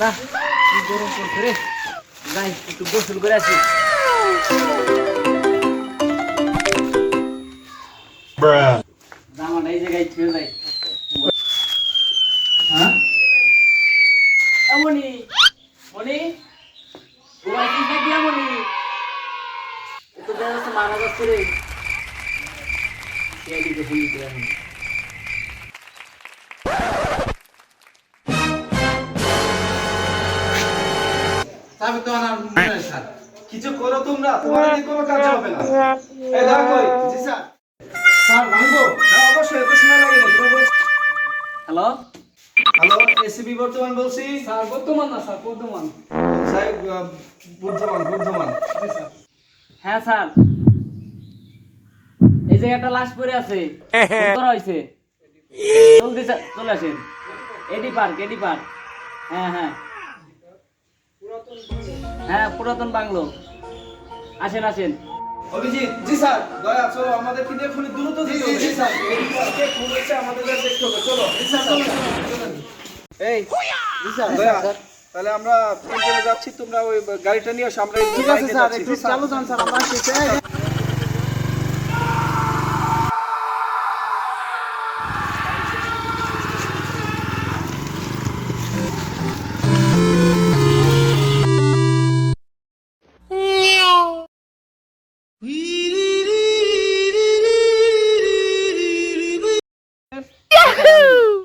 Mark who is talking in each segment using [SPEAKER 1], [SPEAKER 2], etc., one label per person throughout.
[SPEAKER 1] না কি গরম পড়ছে রে, যাই একটু গোসল করে আসি। জামাটা এই জায়গায় ছেড়ে যাই। হ্যাঁ মনি, মনি ঘুমাইছিস নাকি? মনি তো দেখা যাচ্ছে মারা যাচ্ছে রে। এদিকে ফোন দিতে আমি
[SPEAKER 2] তবে তো আমার মনে হয় স্যার কিছু করো তোমরা, তোমার দিয়ে কোনো কাজ হবে না। এই দাঁড়া কই? জি স্যার। স্যার ভাঙবো? হ্যাঁ অবশ্যই, এত সময় লাগে না। তোমরা বলছো।
[SPEAKER 1] হ্যালো
[SPEAKER 2] হ্যালো, এসিবি বর্তমান বলছি।
[SPEAKER 1] স্যার, বর্তমান না স্যার, বর্তমান।
[SPEAKER 2] সাহেব বুদ্ধমান বুদ্ধমান।
[SPEAKER 1] জি স্যার। হ্যাঁ স্যার, এই যে একটা লাশ পড়ে আছে, ফোন করা হয়েছে। জলদি চলে আসেন। এডি পার্ক, এডি পার্ক। হ্যাঁ হ্যাঁ হ্যাঁ, পুরাতন বাংলো। আসেন আসেন।
[SPEAKER 2] অভিজিৎ। জি স্যার। দয়া চলো, আমাদের কি দিয়ে খুনি দ্রুত যেতে হবে। জি স্যার। এই পার্কে ফোন হচ্ছে, আমাদের যা দেখতে হবে। চলো। জি স্যার চলো। এই জি স্যার। দয়া তাহলে আমরা তিনজনে যাচ্ছি, তোমরা ওই গাড়িটা নিয়ে আসো। আমরা ঠিক আছে স্যার, একটু চালু যান স্যার, আমরা আসছি।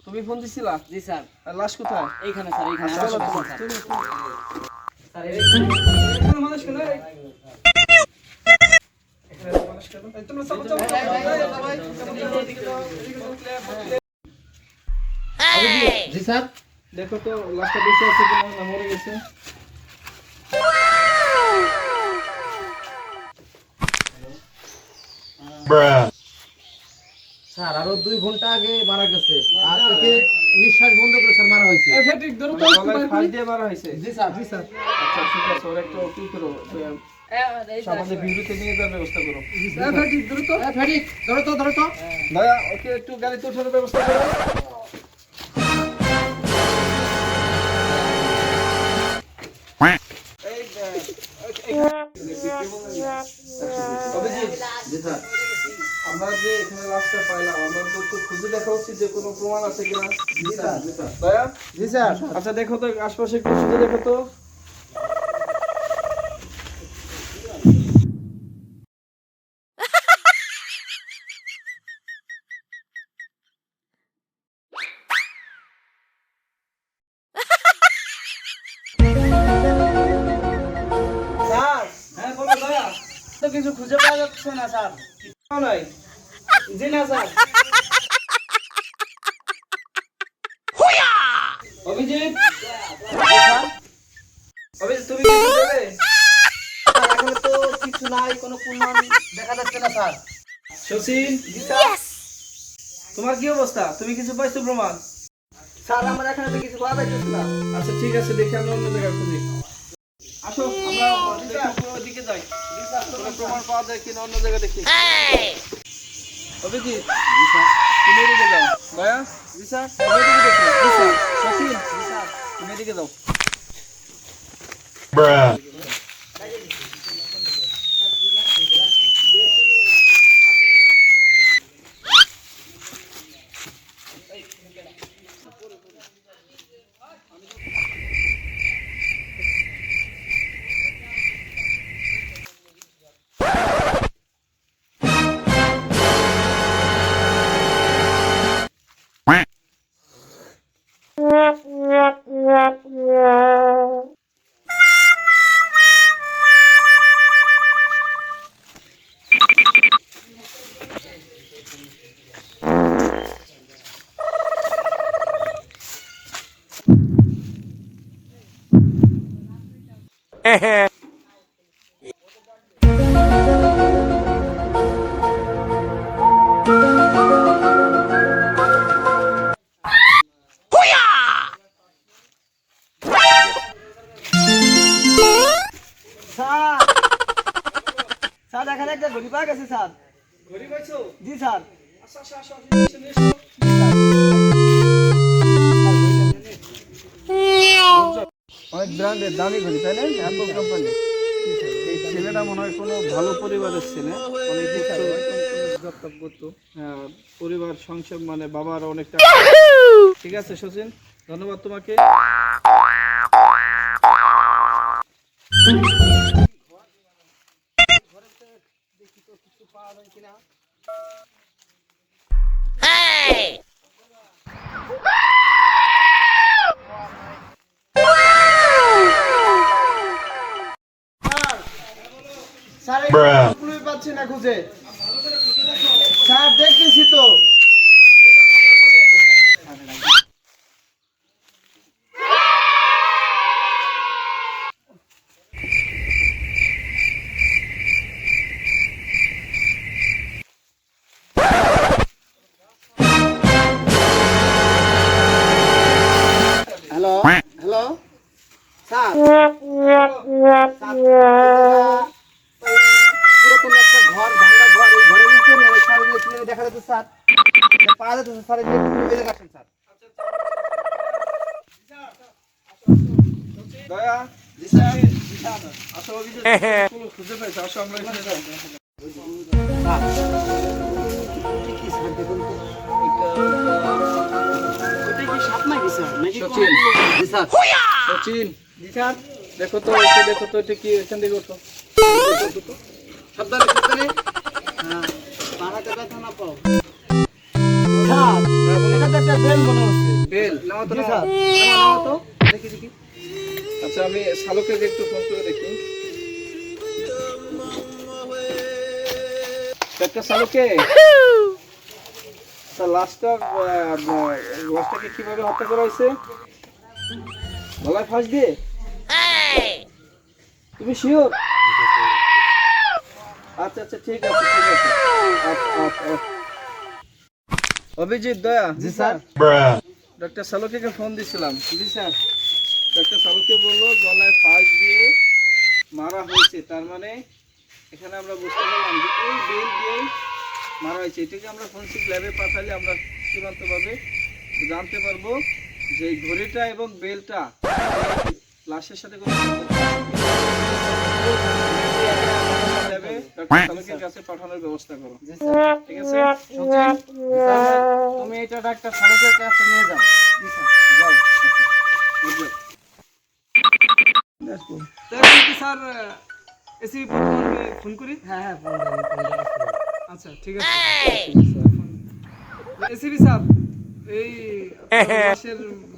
[SPEAKER 2] তুমি ফোন দিছিলা?
[SPEAKER 1] জি স্যার।
[SPEAKER 2] আর লাশ কোথায়?
[SPEAKER 1] এইখানে স্যার, এইখানে।
[SPEAKER 2] চলো
[SPEAKER 1] আসেন,
[SPEAKER 2] চলো
[SPEAKER 1] আসেন, স্যার।
[SPEAKER 2] চলো।
[SPEAKER 1] স্যার, এইখানে।
[SPEAKER 2] এখানে মানুষ কেন? এখানে মানুষ কেন? এই তোমরা চলো চলো চলো।
[SPEAKER 1] জি স্যার।
[SPEAKER 2] দেখো তো লাশটা বেঁচে আছে কিনা, না মরে গেছে।
[SPEAKER 1] স্যার, আরো 2 ঘন্টা আগে মারা গেছে। আর একে নিঃশ্বাস বন্ধ করে স্যার মারা হয়েছে।
[SPEAKER 2] ঠিক ধরো তো, গলায় ফাঁস দিয়ে মারা হয়েছে।
[SPEAKER 1] জি স্যার, জি স্যার।
[SPEAKER 2] আচ্ছা ঠিক আছে, ওরা একটু কি করো, আমাদের বিউটিতে নিয়ে যাওয়ার ব্যবস্থা করো।
[SPEAKER 1] ফেটিক, ধরো তো, ধরো তো।
[SPEAKER 2] দয়া ওকে একটু গাড়িতে ওঠানোর ব্যবস্থা করো। অভিজিৎ।
[SPEAKER 1] জি স্যার।
[SPEAKER 2] আমরা যে এখানে লাশটা পাইলাম, আমরা তো একটু খুঁজে দেখা উচিত যে কোনো প্রমাণ আছে কিনা।
[SPEAKER 1] জি স্যার, জি স্যার।
[SPEAKER 2] দয়া।
[SPEAKER 1] জি স্যার।
[SPEAKER 2] আচ্ছা দেখো তো, আশপাশে একটু খুঁজে দেখো তো।
[SPEAKER 1] স্যার,
[SPEAKER 2] হ্যাঁ বলো দয়া।
[SPEAKER 1] তো কিছু খুঁজে পাওয়া যাচ্ছে না স্যার।
[SPEAKER 2] কিছু নাই।
[SPEAKER 1] জি না স্যার।
[SPEAKER 2] অভিজিৎ।
[SPEAKER 1] স্যার,
[SPEAKER 2] অভিজিৎ তুমি কিছু দেবে?
[SPEAKER 1] এখানে তো কিছু নাই, কোনো প্রমাণ দেখা যাচ্ছে না স্যার।
[SPEAKER 2] শচীন।
[SPEAKER 1] জি স্যার।
[SPEAKER 2] তোমার কি অবস্থা? তুমি কিছু পাইছো প্রমাণ?
[SPEAKER 1] স্যার, আমরা এখানে তো কিছু পাওয়া যাচ্ছে না।
[SPEAKER 2] আচ্ছা ঠিক আছে, দেখি আমরা অন্য জায়গায় খুঁজি। আসো আমরা দেখি ওইদিকে যাই। কোনো প্রমাণ পাওয়া যায় কিনা অন্য জায়গায় দেখি। অভিজিৎ।
[SPEAKER 1] জি স্যার।
[SPEAKER 2] তুমি এদিকে যাও। দয়া।
[SPEAKER 1] জি স্যার।
[SPEAKER 2] তুমি এদিকে দেখো।
[SPEAKER 1] জি স্যার।
[SPEAKER 2] শচীন
[SPEAKER 1] জি স্যার।
[SPEAKER 2] তুমি এদিকে যাও।
[SPEAKER 1] স্যার, স্যার এখানে একটা ঘড়ি পাওয়া গেছে স্যার।
[SPEAKER 2] ঘড়ি পাইছো?
[SPEAKER 1] জি স্যার।
[SPEAKER 2] আসো আসো আসো, আসো, আসো, আসো। অনেক ব্র্যান্ডের দামি ঘড়ি তাই না? Apple company. এই ছেলেটা মনে হয় কোনো ভালো পরিবারের ছেলে, অনেক জব করতো। হ্যাঁ, পরিবার সংসার মানে বাবার অনেক টাকা। ঠিক আছে সচিন, ধন্যবাদ তোমাকে। স্যার ক্লুই পাচ্ছি না খুঁজে। স্যার দেখতেছি তো। হ্যালো হ্যালো স্যার, পুরাতন একটা ঘর, ভাঙা ঘর, এই ঘরের উপরে স্যার তুলে দেখা যাচ্ছে স্যার, পাওয়া যাচ্ছে স্যার, বেঁধে রাখেন স্যার। দয়া জি স্যার, আসো অভিযোগ খুঁজে পাইছো, আসো আমরা এখানে যাই। সচিন জি স্যার, দেখো তো এটা, দেখো তো এটা কি, এখান থেকে ওঠো, সাবধানে সাবধানে। হ্যাঁ, পাড়াতে ব্যথা না পাও। এটা তো একটা বেল মনে হচ্ছে। বেল নাও তো, নাও নাও তো, দেখি দেখি। আচ্ছা আমি শালকে একটু ফোন করে দেখি। একটা শালকে লাশটাকে কিভাবে হত্যা করা হয়েছে? গলায় ফাঁস দিয়ে? তুমি শিওর? আচ্ছা আচ্ছা ঠিক আছে ঠিক আছে। অভিজিৎ দয়া জি স্যার, ডক্টর শালকে ফোন দিছিলাম। জি স্যার, ডক্টর শালকে বললো গলায় ফাঁস দিয়ে মারা হয়েছে, তার মানে এখানে আমরা বুঝতে পারলাম যে এই বেল দিয়েই মারা হয়েছে। এটাকে আমরা ফরেনসিক ল্যাবে পাঠালে আমরা চূড়ান্তভাবে জানতে পারবো যে এই ঘড়িটা এবং বেলটা লাশের সাথে কোনো ল্যাবে ডক্টর শালকের কাছে পাঠানোর ব্যবস্থা করো। ঠিক আছে তুমি এটা ডাক্তার শালকের কাছে নিয়ে যাও। যাও স্যার, এসিবি প্রধানকে ফোন করি। হ্যাঁ হ্যাঁ ফোন করি। আচ্ছা ঠিক আছে এসিবি স্যার, এই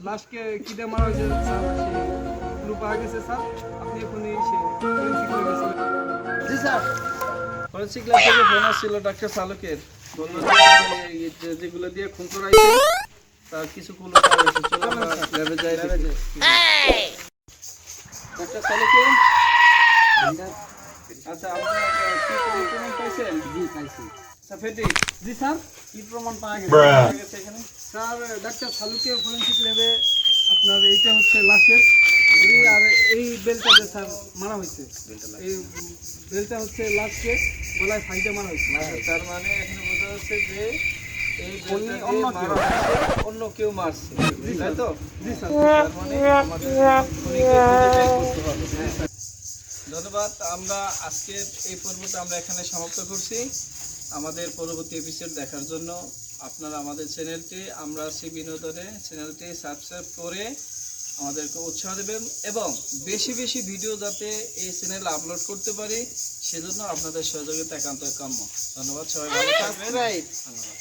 [SPEAKER 2] লাশকে কি দিয়ে মারা হয়েছে স্যার, সেই ক্লু পাওয়া গেছে স্যার, আপনি এখনই জি স্যার। ফরেনসিক ল্যাব থেকে ফোন আসছিল ডাক্তার শালকের, বলল যেগুলো দিয়ে খুন করা হয়েছে তার কিছু ক্লু পাওয়া গেছে। চলো আমরা ল্যাবে যাই। ডাক্তার শালকে আচ্ছা আপনারা কি প্রমাণ পাইছেন? জি পাইছি। সাফেদি জি স্যার, কি প্রমাণ পাওয়া গেছে এখানে? স্যার ডাক্তার শালুকে ফরেনসিক ল্যাবে আপনার এইটা হচ্ছে লাশের ঘড়ি, আর এই বেলটাতে স্যার মারা হয়েছে। এই বেলটা হচ্ছে লাশকে গলায় ফাঁসিতে মারা হয়েছে। তার মানে এখানে বোঝা যাচ্ছে যে এই বেলটা অন্য কেউ অন্য কেউ মারছে, তাই তো? জি স্যার, তার মানে আমাদের খুনিকে খুঁজে বের করতে হবে। ধন্যবাদ। আমরা আজকের এই পর্বটা আমরা এখানে সমাপ্ত করছি। আমাদের পরবর্তী এপিসোড দেখার জন্য আপনারা আমাদের চ্যানেলটি আমরা সি বিনোদনে চ্যানেলটি সাবস্ক্রাইব করে আমাদেরকে উৎসাহ দেবেন এবং বেশি বেশি ভিডিও যাতে এই চ্যানেলে আপলোড করতে পারি সেজন্য আপনাদের সহযোগিতা একান্ত কাম্য। ধন্যবাদ, সবাই ভালো থাকবেন। ধন্যবাদ।